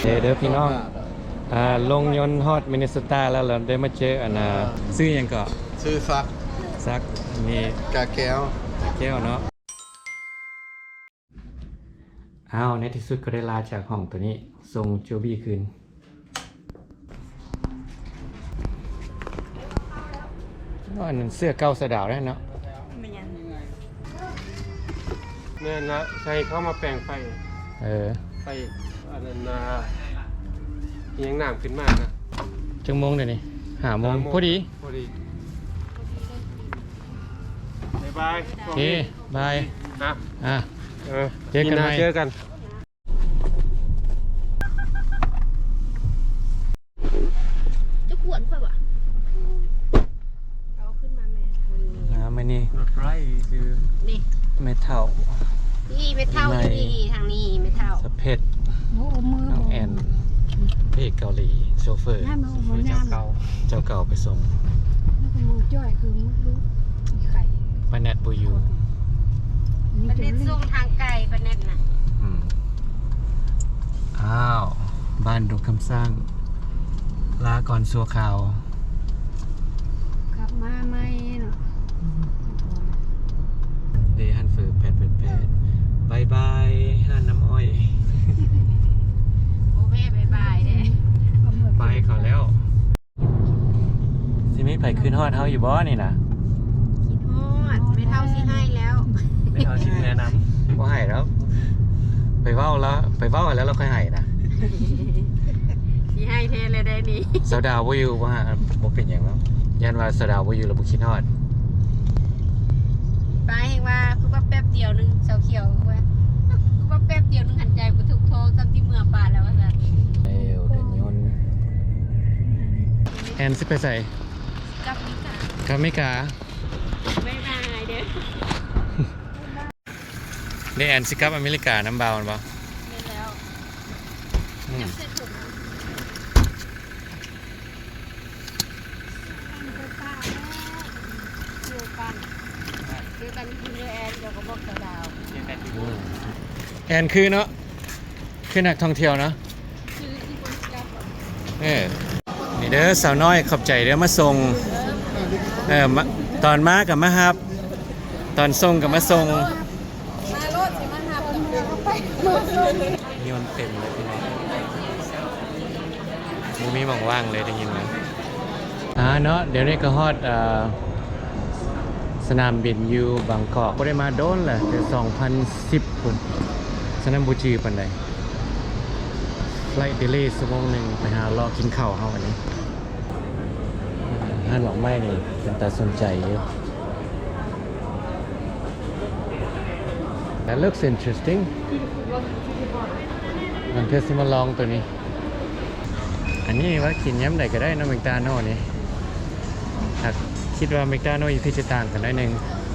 เด้อพี่น้องลงยนต์ฮอดมินนิสตาแล้วเราได้มาเจอซื้อยังก็ซื้อซักมีกาแก้วเนาะในที่สุดก็ได้ลาจากห้องตัวนี้ส่งโจบี้คืนอันนั้นเสื้อเก่าสะดาวได้เนาะเนี่ยนะใช้เข้ามาแปลงไฟไฟอันนั้นยังน้ำขึ้นมากนะจังโมงเดี๋ยวนี้5 โมงพอดีบายโอเคบายเจอกันจะขวนค่อยวะเอาขึ้นมาแม่ไม่นี่รถไฟคือนี่ไม่เท่านี่ไม่เท่านี่ทางนี้ไม่เท่าสเพชรน้องแอนพระเอกเกาหลีโชเฟอร์เจ้าเก่าไปส่งจ้อยคือลูกไข่ปาเน็ตบูยูปาเน็ตส่งทางไกลปาเน็ตนะบ้านดงคำสร้างลาก่อนสัวข่าวกลับมาไหมเนาะเดฮันเฟอร์แพดบายบายห้าน้ำอ้อยโอเคบายบายเด้ไปก่อนแล้วสิไม่ไปขึ้นฮอดเฮาอยู่บ่นี่นะคิดฮอดไม่เท่าสิให้แล้วไม่เท่าสิแนะนำบ่ให้แล้วไปเว้าแล้วเราค่อยให้นะสิให้เทเลยได้นี่สาวดาวบ่อยู่บ่ฮะบ่เป็นหยังแล้วยันว่าสาวดาวบ่อยู่แล้วบ่คิดฮอดไปเห็นว่าคือว่าแป๊บเดียวนึงเสาเขียวว่าคือว่าแป๊บเดียวนึงหันใจบ่ถูกโทรตามที่เมื่อป่าแล้วว่าซั่นเดินยนต์แอนสิไปใส่กับมิกาไม่มาเด้อนี่แอนสิกับอเมริกาน้ำเบามันบ่ไม่แล้วจับเสร็จผมคือกันกินเยอะแอนเดี๋ยวก็บอกดาวแอนคือเนาะคือนักท่องเที่ยวเนาะคือที่คนจับนี่เด้อสาวน้อยขอบใจเด้อมาส่งตอนมากับมาฮับตอนส่งกับมาส่งมาโลดสิมาหาเมืองเข้าไปยนเต็มเลยพี่น้องมีหม่องว่างเลยได้ยินไหมเนาะเดี๋ยวนี้ก็ฮอดสนามบินอยู่บางกอกบ่ได้มาโดนแหละแต่2010พุ่นสนามบูจีปานใดไฟล์ดีเลย์ชั่วโมงนึงไปหารอกินข้าวเฮาวันนี้ห้านหลอกไม้นี่เป็นตาสนใจอยู่ That looks interesting มันเพื่อสิมาลองตัวนี้อันนี้ว่ากินย้ำใดก็ได้นะเมกตาโน่นี่หากคิดว่าเมกตาโน่อยู่ที่จะต่างกันได้นึง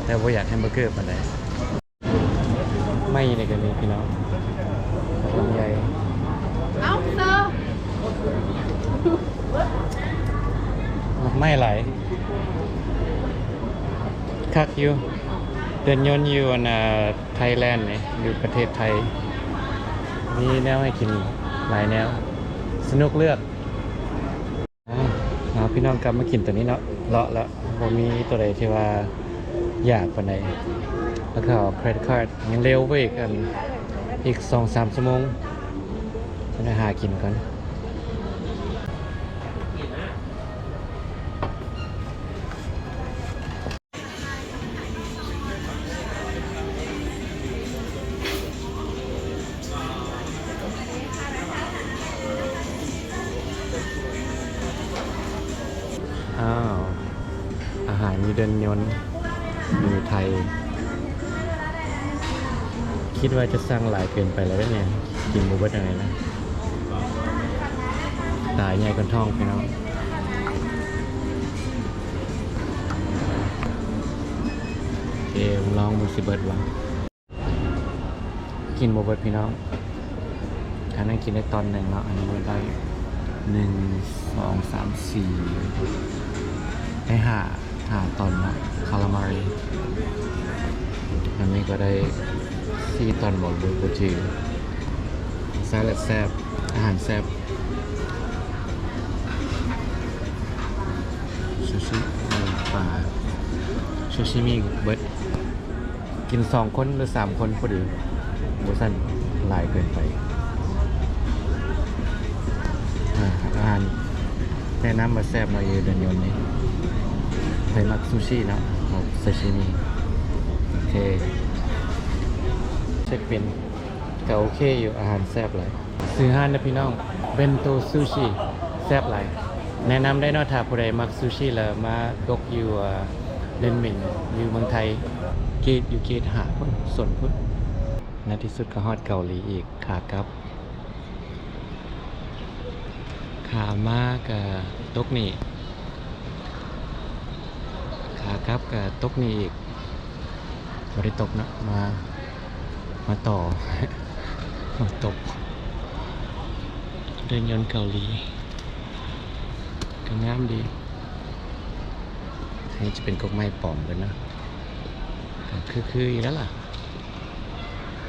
แต่ว่าอยากแฮมเบอร์เกอร์ปานใดไม่ในกันนี้พี่น้องลำไยเอาเซอร์ไม่ไหลคักอยู่เดินยนต์อยู่ไทยแลนด์นี่อยู่ประเทศไทยมีแนวให้กินหลายแนวสนุกเลือกพี่น้องกลับมากินตัวนี้เนาะเลาะแล้วบ่มีตัวใดที่ว่าอยากปานใดแล้วก็เครดิตการ์ดยังเร็วไปอีก 2-3 ชั่วโมงจะหากินก่อนอาหารมีเดินยนต์มีไทยคิดว่าจะสร้างหลายเกินไปแล้วเนี่ยกินบูเบิร์ตอะไรนะตายใหญ่กันท้องพี่น้องลองมูสิเบิร์ตวะกินบูเบิร์ตพี่น้องอันนั้นกินได้ตอนหนึ่งเนาะอันนี้ได้1 2 3 4ได้5ตอนเนาะคารามารีอันนี้ก็ได้4 ตอนหมดเลยกูจีซาลัดแซ่บ อาหารแซ่บซูชิปลาซูชิมีเบิร์ดกิน2 คนหรือ3 คนพอดีบุสันหลายเกินไปอาหารแนะนำมาแซ่บมาเยอะเดือนยนนี้ไทยมักซูชิเนาะซาชิมิโอเคเช็คบินก็โอเคอยู่อาหารแซ่บเลยซื้อห้านนะพี่น้องเบนโตซูชิแซ่บหลายแนะนำได้เนอกถ้าผู้ใดมักซูชิแล้วมาตกอยู่เลนมินอยู่เมืองไทยเกตอยู่เกตหาพุ่นส่วนพุ่นในที่สุดก็ฮอดเกาหลีอีกขากลับขามากกับตกนี่ขากลับกับตกนี่อีกบริตกนะมาต่อ มาตกเดินยนต์เกาหลีก็งามดีอันนี้จะเป็นกกไม้ปลอมเลยนะคืออีกแล้วล่ะ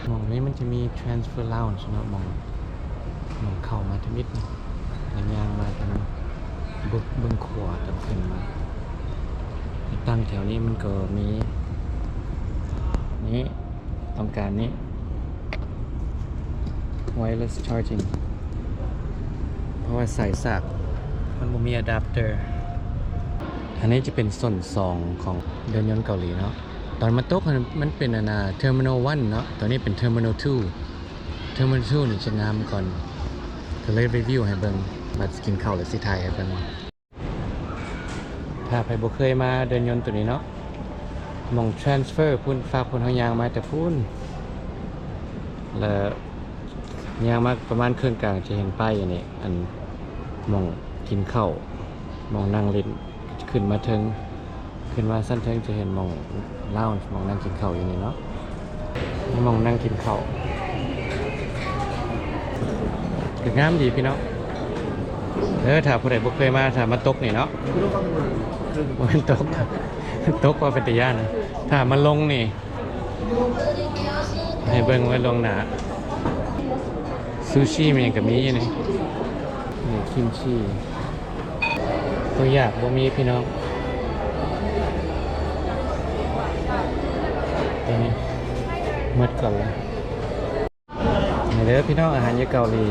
มองนี้มันจะมี transfer lounge นะมองเข้ามาทมิดนะยางมาทางเบื้องขวาตัดขึ้นมาตั้งแถวนี้มันก็มีนี้ต้องการนี้ wireless charging เพราะว่าใส่สากมันบ่มีอะแดปเตอร์อันนี้จะเป็นส่วน2ของเดินยนต์เกาหลีเนาะตอนมาตกมันเป็นTerminal 1 เนาะตอนนี้เป็น Terminal 2 Terminal 2 นี่จะงามก่อนก็เลยรีวิวให้เบิ่งมากินข้าวหรือสิไทยให้เบิ่งถ้าใครบ่เคยมาเดินยนต์ตัวนี้เนาะมอง transfer พุ่นฝากพุ่นเฮายางมาแต่พุ่นแล้วยางมาประมาณครึ่งกลางจะเห็นป้ายอย่างนี้อันมองกินข้าวมองนั่งเล่นขึ้นมาเทิงขึ้นมาสั้นเทิงจะเห็นมองเล่ามองนั่งกินข้าวอยู่นี่เนาะมองนั่งกินข้าวคืองามดีพี่น้องถ้าผู้ใดบ่เคยมาถ้ามาตกนี่เนาะมันตกว่าเป็นตะย่านถ้ามาลงนี่ให้เบิ่งไว้ลงหนาซูชิมันยังกับมีอยู่นี่คิมชิตัวอยากบ่มีพี่น้องตัวนี้หมดก่อนแล้วนี่เด้อพี่น้องอาหารญี่ปุ่นเกาหลี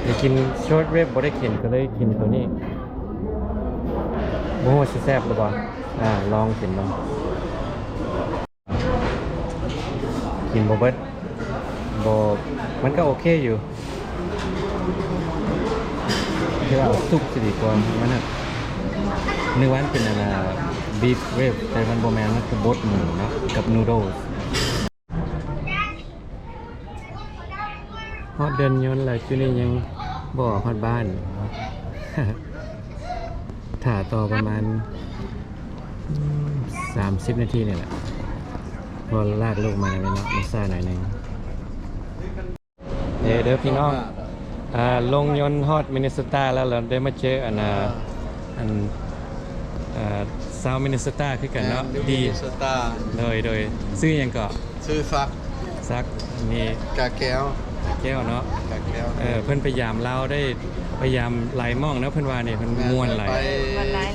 อยากกินช็อตเรบบ่ได้กินก็เลยกินตัวนี้โอ้สิแซ่บหรือเปล่าลองกินลองกินบ่เบิดบ่มันก็โอเคอยู่คือเอาซุปสิดีกว่ามันน่ะนึกว่ามันเป็นบีฟเรบแต่มันบ่แม่นมันคือบดหมูเนาะกับนูโดลฮอดเดินยนต์แล้วจุนี่ยังบ่ฮอดบ้าน ถ่าต่อประมาณ30 นาทีนี่แหละพอลากลูกมาในเนาะมันซ่าหน่อยนึงเด้อพี่น้องลงยนต์ฮอดมินนิโซตาแล้วเราได้มาเจอซาวมินนิโซตาคือกันเนาะดีโดยซื้อยังก็ซื้อซักนี่กาแก้วเนาะเพิ่นพยายามเล่าได้พยายามหลายม่องเนาะเพิ่นว่านี่เพิ่นม่วนหลายไป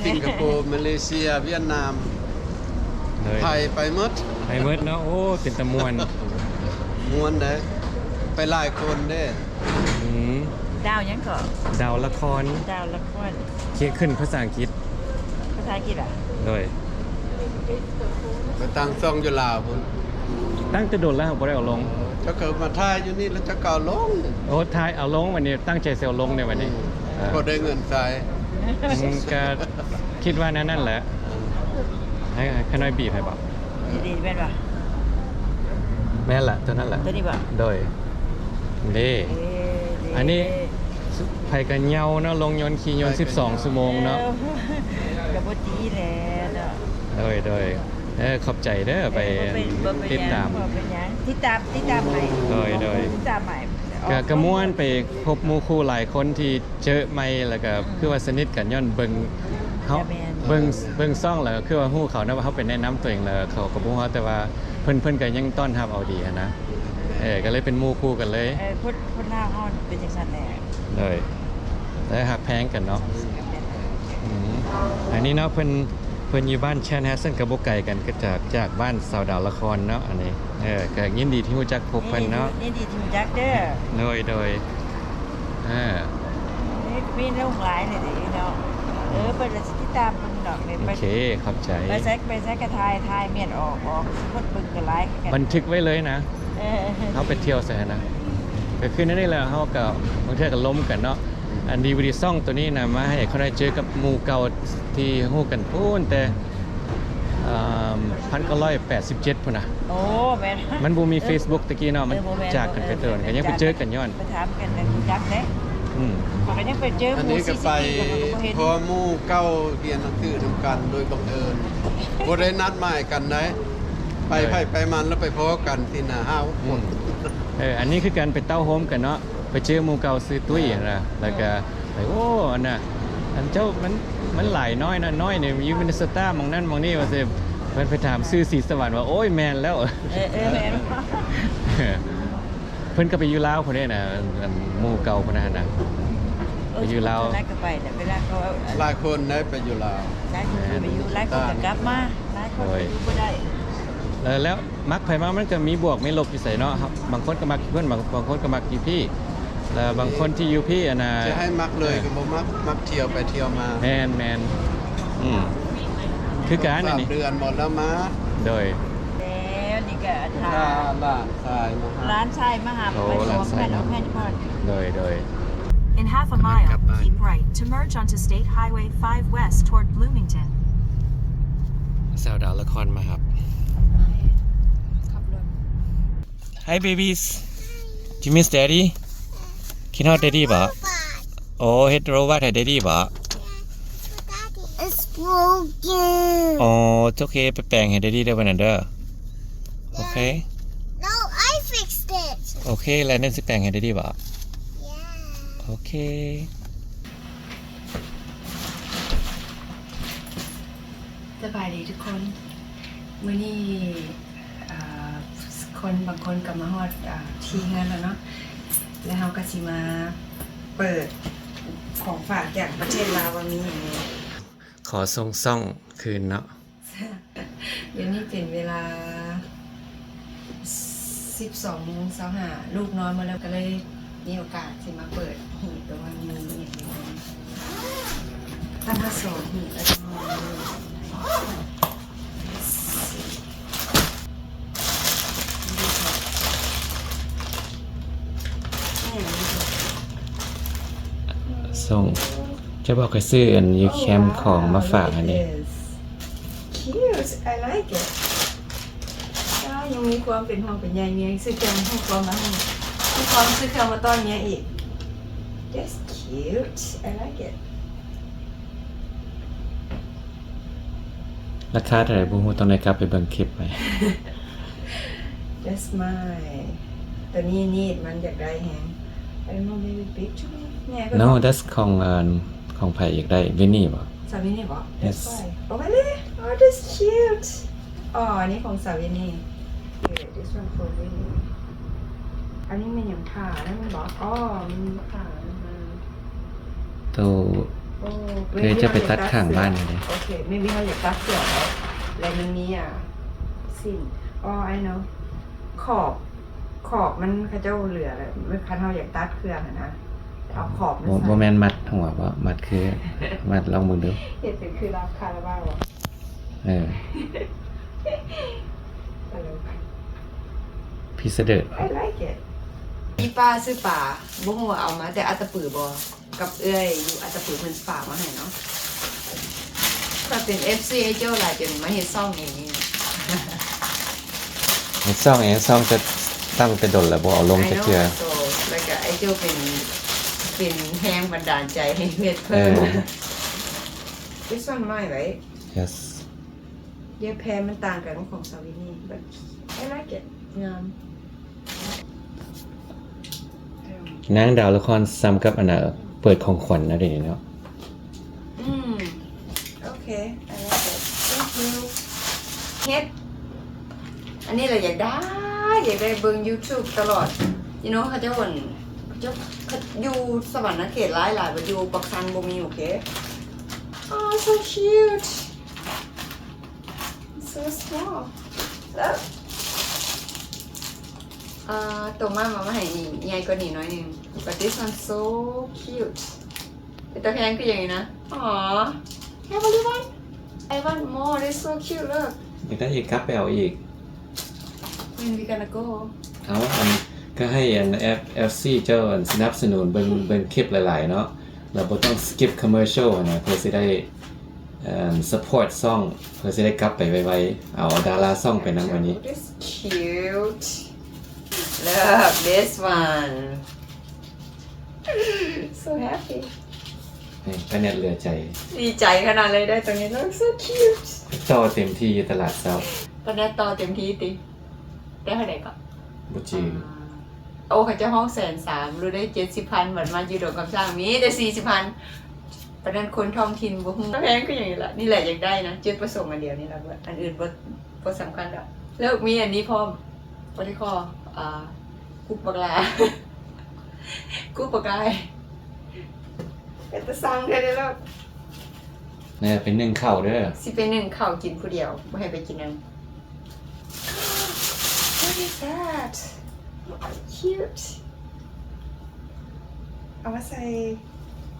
สิงคโปร์มาเลเซียเวียดนามไทยไปหมดเนาะโอ้เป็นตะม่วนเด้ไปหลายคนเด้ดาวยังก็ดาวละครเขียนขึ้นภาษาอังกฤษอ่ะโดยไปตั้งซ่องอยู่ลาวพุ่นตั้งแต่โดนแล้วบ่ได้เอาลงถ้าเกิดมาถ่ายอยู่นี่แล้วจะเก่าลงโอ้ถ่ายเอาลงวันนี้ตั้งใจเซลลงในวันนี้ก็ได้เงินใช้ก็คิดว่านั่นแหละให้ขน้อยบีบให้บอกดีแม่นป่ะแม่นแหละตัวนั้นแหละตัวนี้ป่ะโดยนี่อันนี้ไผกันเหยาเนาะลงยนต์ขี่ยนต์12 ชั่วโมงเนาะกับบ่ตีแหละเนาะโดยขอบใจเด้อไปติดตามติดตามใหม่โดยติดตามใหม่กระม่วนไปพบหมู่คู่หลายคนที่เจอใหม่แล้วก็คือว่าสนิทกันย้อนเบิ่งซ่องแล้วคือว่าฮู้เขานะว่าเขาเป็นแนะนำตัวเองแล้วเขาก็บ่ฮู้แต่ว่าเพิ่นก็ยังต้อนรับเอาดีนะ ก็เลยเป็นหมู่คู่กันเลย พุทธหน้าห้อนเป็นจังซั่นแหละ เลยแล้วหักแพงกันเนาะอืมอันนี้เนาะเพิ่นอยู่บ้านแชนแฮสเซนกับบ่ไกลกันก็จากบ้านสาวดาวละครเนาะอันนี้ก็ยินดีที่รู้จักพบเพิ่นเนาะ นี่ดีที่รู้จักเด้อ โดยอ่า นี่มีลูกหลายเลยดิเนาะเปิดแล้วสิติดตามเบิ่งดอก โอเคขอบใจ ไปแซกกระทายเมียนออกสมมุติเบิ่งก็หลายกัน บันทึกไว้เลยนะ เออ เขาไปเที่ยวซะนะก็คือนั่นนี่แหละเขาก็บางเทื่อก็ล้มกันเนาะอันดีวีดีซ่องตัวนี้นะมาให้เขาได้เจอกับหมู่เก่าที่ฮู้กันพูนแต่1987พุ่นน่ะ โอ้แม่น มันบ่มี Facebook ตะกี้เนาะมันจากกันไปเตือนกันยังไปเจอกันย้อน ไปถามกันแล้วรู้จักเด้ อืม ข้อยก็ยังไปเจอ อัน หมู่ นี้ก็ไป CCTV ก็บ่เห็น พอหมู่เก้าเรียนหนังสือนำกันโดยบังเอิญบ่ได้นัดหมายกันได้ไปไผไปมันแล้วไปพบกันที่หน้าห้าวคน อันนี้คือการไปเต้าโฮมกันเนาะไปเจอหมู่เก่าซื้อตุ้ยนะแล้วก็ไปโอ้อันน่ะอันเจ้ามันหลายน้อยนะน้อยเนี่ยอยู่ในสตาร์มองนั่นมองนี่ว่าสิเพิ่นไปถามซื้อสีสวรรค์ว่าโอ้ยแม่นแล้ว แม่น เพิ่นก็ไปอยู่ลาวพุ่นเด้น่ะอันหมู่เก่าพุ่นน่ะนะไปอยู่ลาว นั่นก็ไปแต่เวลาเขา หลายคนได้ไปอยู่ลาว หลายคนไปอยู่หลายคนก็กลับมาหลายคนก็อยู่บ่ได้ แล้วมักไผมามันก็มีบวกมีลบอยู่ใส่เนาะครับบางคนก็มักเพื่อนบางคนก็มักอยู่พี่แล้วบางคนที่อยู่พี่น่ะ จะให้มักเลยก็บ่มักเที่ยวไปเที่ยวมา แมนอืมคือการอันนี้ 3 เดือนหมดแล้วมา โดย แล้วนี่ก็ทา ล่ะทายมาหา ร้านชายมาหา โอ้ ไป ร้านชาย แม่น้องแม่พอด โดย In half a mile, keep right to merge onto State Highway 5 West toward Bloomington. สาวดาวละครมาครับ ขับรถ Hi babies Do you miss daddy คิดฮอด daddy บ่โอ้เฮ็ดโรบอทให้ daddy บ่ It's broken. อ๋อโอเคไปแปลงให้ daddy ได้บ่นั่นเด้อโอเค No, I fixed it. โอเคแล้วนั่นสิแปลงให้ daddy บ่ Yeah. โอเค สบายดีทุกคนมื้อนี้คนบางคนก็มาฮอดที่งานแล้วเนาะแล้วเฮาก็สิมาเปิดของฝากจากประเทศลาววันนี้อย่างนี้ ขอส่งซ่องคืนเนาะ เดี๋ยวนี้เป็นเวลา 12:25ลูกนอนมาแล้วก็เลยมีโอกาสสิมาเปิดหีบตรงนี้อย่างนี้ตั้งมาสองหีบแล้วก็นอนส่งจะบอกให้ซื้ออันยูแคมของมาฝากอันนี้ Cute I like it ยังมีความเป็นห้องเป็นใหญ่เมียซื้อเครื่องให้ความมาให้มีความซื้อเครื่องมาต้อนเมียอีก That's cute I like it ราคาเท่าไหร่บุ้งต้องได้กลับไปเบิ่งคลิปไหม That's my ตัวนี้นี่มันอยากได้แฮง I don't know maybe big to me เนี่ยก็ No that's ของไผอยากได้วินนี่บ่ สาวินี่บอก Yes That's why Oh really Oh that's cute อ๋ออันนี้ของสาวินี่ Here this one for Winnie อันนี้มันอย่างผ่าแล้วมันบอกอ๋อมันมีผ่าแล้วมัน ตัว โอ้ เดี๋ยวจะไปตัดข้างบ้านเลย โอเคไม่มีเขาอยากตัดเสือแล้วแล้วมันมีสิ้นอ๋อ I know ขอบมันเขาเจ้าเหลือเลยไม่คันเขาอยากตัดเครื่องนะเอาขอบมัน บ่ ใส่ แม่นมัดหัวบ่มัดคือมัดลองเบิ่งดู เห็นเป็นคือรับคาราบาวอ่ะ เออพี่เสด็จ I like it พี่ป้าซื้อป่าบุ้งว่าเอามาแต่อัตตปือบอกับเอ้ยอยู่อัตตปือเพิ่นฝากมาให้เนาะถ้าเป็น FC ไอ้เจ้าหลายจนมาเฮ็ดซ่องอย่างนี้ ไอ้ซ่องจะตั้งแต่ดนแล้วบ่เอาลงจะเทื่อ โซแล้วก็ไอ้เจ้าเป็นแรงบันดาลใจให้เฮ็ด เอ เพิ่ม อ This one mine right yes เย็บแพรมันต่างกันของสาวินี่ but I like it งาม นางดาวละครซ้ำกับอันน่ะเปิดของขวัญนะเดี๋ยวนี้เนาะ โอเค I like it thank you เฮ็ดอันนี้เราอยากได้ อยากได้เบิ่ง YouTube ตลอดyou know เขาจะบ่นเขาอยู่สวรรค์เขตหลายบ่อยู่ปักซันบ่มีโอเค Oh so cute so small look ตัวมาให้นี่ใหญ่กว่านี้หน่อยนึง but this one so cute แต่ตัวแพงคืออย่างนี้นะอ๋อ everyone I want more it's so cute look อยากได้อีกครับไปเอาอีก when we gonna go เอาอันก็ให้อัน FC เจ้าสนับสนุนเบิ่งคลิปหลายๆเนาะเราบ่ต้อง skip commercial นะเพื่อสิได้support ซ่องเพื่อสิได้กลับไปไวๆเอาดาราซ่องไปนำวันนี้ this cute look this one so happy นี่ก็เน็ตเหลือใจ ดีใจขนาดเลยได้ตรงนี้ look so cute ต่อเต็มที่อยู่ตลาดเช้า ตอนนี้ต่อเต็มที่ติได้เท่าไหร่ก่อน บ่จือ โอ้เขาจะห้อง130,000รู้ได้70,000เหมือนมาอยู่ดอกคำสร้างมีแต่40,000ประเด็นคนท้องถิ่นบ่ฮู้แพงก็อย่างนี้แหละนี่แหละอยากได้นะจุดประสงค์อันเดียวนี่แหละอันอื่นบ่สำคัญดอกแล้วมีอันนี้พร้อมบ่ได้ขอกุบปลากุบปลากายเป็นตะสั่งได้แล้ว นี่เป็นนึ่งข้าวเด้อ สิไปนึ่งข้าวกินผู้เดียวบ่ให้ไปกินนำ What is that cute เอามาใส่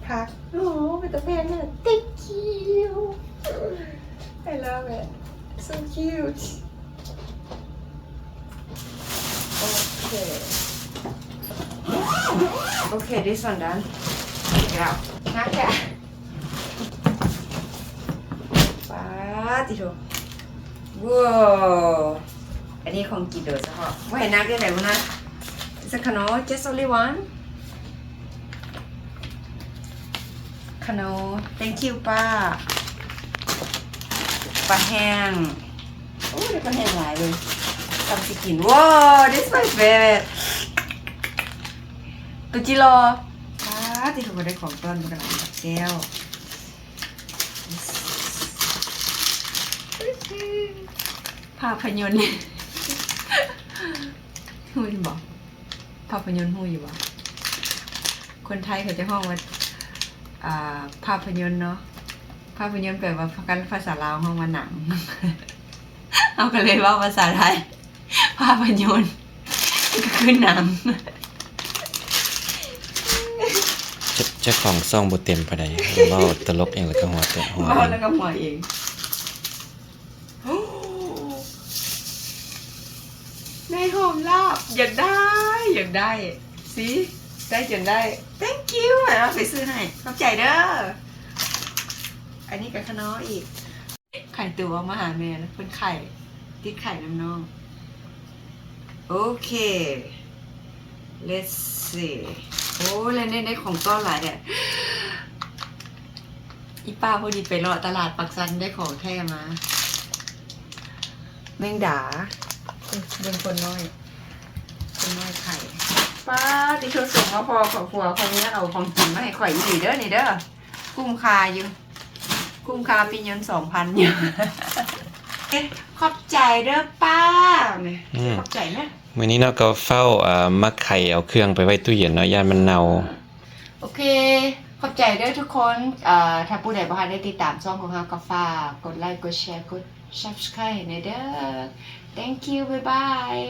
ผักโอ้เป็นตะแพงน่ะ thank you I love it so cute okay this one done take it out นักแกะป๊าติโถว้าวอันนี้ของกินโดยเฉพาะว่าเห็นนักได้ไหนวะนะสักขนม just only one ขนม thank you ป้าปลาแห้งโอ้ยปลาแห้งหลายเลยทำสิกินว้าว this my favorite ตุจิโร่ป้าที่เขาได้ของต้นมันกำลังแก้วภาพยนตร์หูยบอกภาพยนตร์หูอยู่บ่คนไทยเขาจะห้องว่าภาพยนตร์เนาะภาพยนตร์แปลว่าภาษาลาวห้องว่าหนัง เอากันเลยว่าภาษาไทยภาพยนตร์ก็คือหนัง เจ้าของซ่องบ่เต็มปานใดเว้าตลกเองแล้วก็หัวเต็มหัว เอาแล้วก็หัวเองในหอมลาบอยากได้สิได้จนได้ thank you เอาไปซื้อให้ขอบใจเด้ออันนี้กับขนมอีกไข่ตัวมาหาแม่แล้วเป็นไข่ติดไข่น้ำน้องโอเค let's see โอ้แล้วได้ของต้อนหลายเนี่ยอีป้าพอดีไปเลาะตลาดปักซันได้ของแท้มาแมงดาเป็นคนน้อยไข่ป้าติชวนส่งมาพอของผัวคนนี้เอาของกินมาให้ข่อยอีหลีเด้อนี่เด้อกุ้มคาอยู่กุ้มคาปีเงิน 2,000 อยู่ ขอบใจเด้อป้าเนี่ยขอบใจนะ มื้อนี้เนาะก็เฝ้ามักไข่เอาเครื่องไปไว้ตู้เย็นเนาะย่านมันเน่า โอเคขอบใจเด้อทุกคนถ้าผู้ใดบ่ทันได้ติดตามช่องของเฮาก็ฝากกดไลค์กดแชร์กด Subscribe ให้เด้อ Thank you bye bye